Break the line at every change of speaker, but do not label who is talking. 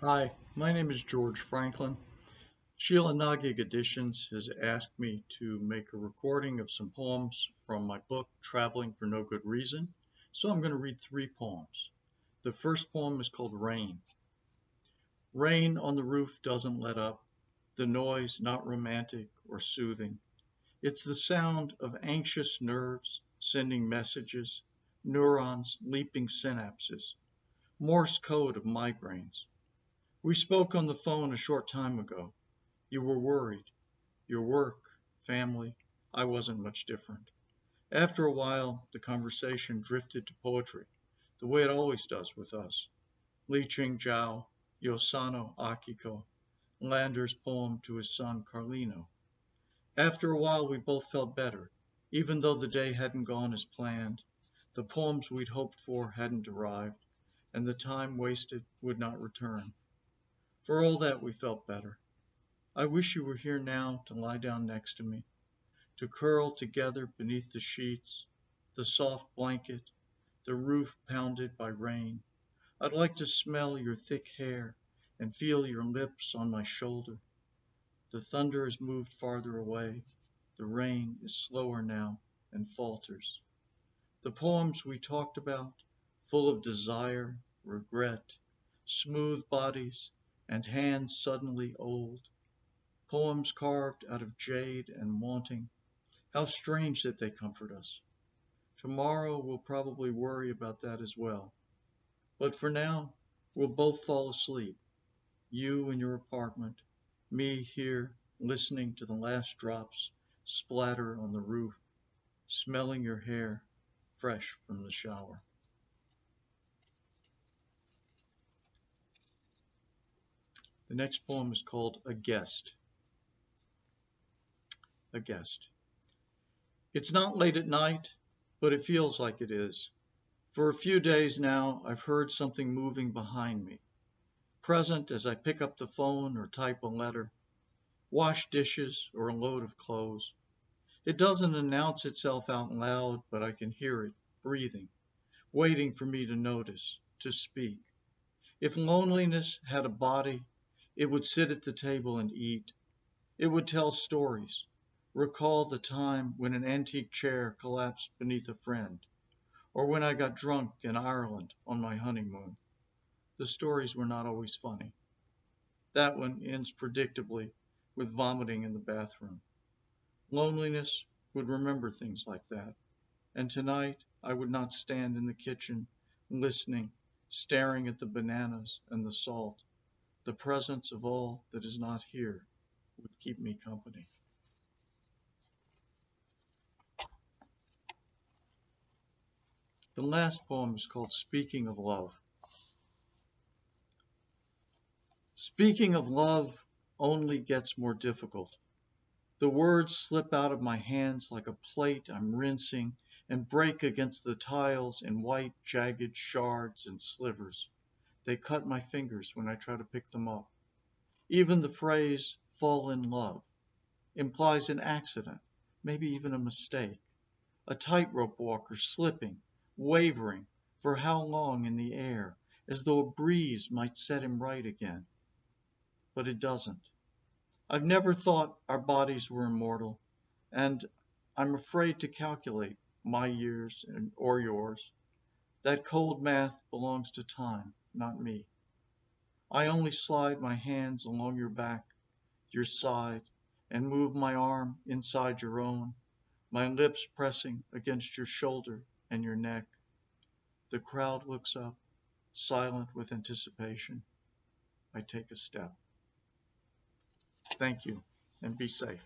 Hi, my name is George Franklin. Sheila-Na-Gig Editions has asked me to make a recording of some poems from my book, Traveling for No Good Reason. So I'm going to read three poems. The first poem is called Rain. Rain on the roof doesn't let up, the noise not romantic or soothing. It's the sound of anxious nerves sending messages, neurons leaping synapses, Morse code of migraines. We spoke on the phone a short time ago. You were worried. Your work, family, I wasn't much different. After a while, the conversation drifted to poetry, the way it always does with us. Li Qingzhao, Yosano Akiko, Lander's poem to his son Carlino. After a while, we both felt better, even though the day hadn't gone as planned, the poems we'd hoped for hadn't arrived, and the time wasted would not return. For all that, we felt better. I wish you were here now to lie down next to me, to curl together beneath the sheets, the soft blanket, the roof pounded by rain. I'd like to smell your thick hair and feel your lips on my shoulder. The thunder has moved farther away. The rain is slower now and falters. The poems we talked about, full of desire, regret, smooth bodies, and hands suddenly old. Poems carved out of jade and wanting. How strange that they comfort us. Tomorrow we'll probably worry about that as well. But for now, we'll both fall asleep. You in your apartment, me here listening to the last drops splatter on the roof, smelling your hair fresh from the shower. The next poem is called A Guest. A Guest. It's not late at night, but it feels like it is. For a few days now, I've heard something moving behind me, present as I pick up the phone or type a letter, wash dishes or a load of clothes. It doesn't announce itself out loud, but I can hear it breathing, waiting for me to notice, to speak. If loneliness had a body, it would sit at the table and eat. It would tell stories, recall the time when an antique chair collapsed beneath a friend, or when I got drunk in Ireland on my honeymoon. The stories were not always funny. That one ends predictably with vomiting in the bathroom. Loneliness would remember things like that. And tonight I would not stand in the kitchen, listening, staring at the bananas and the salt. The presence of all that is not here would keep me company. The last poem is called Speaking of Love. Speaking of love only gets more difficult. The words slip out of my hands like a plate I'm rinsing and break against the tiles in white, jagged shards and slivers. They cut my fingers when I try to pick them up. Even the phrase, fall in love, implies an accident, maybe even a mistake. A tightrope walker slipping, wavering, for how long in the air, as though a breeze might set him right again. But it doesn't. I've never thought our bodies were immortal, and I'm afraid to calculate my years or yours. That cold math belongs to time, not me. I only slide my hands along your back, your side, and move my arm inside your own, my lips pressing against your shoulder and your neck. The crowd looks up, silent with anticipation. I take a step. Thank you, and be safe.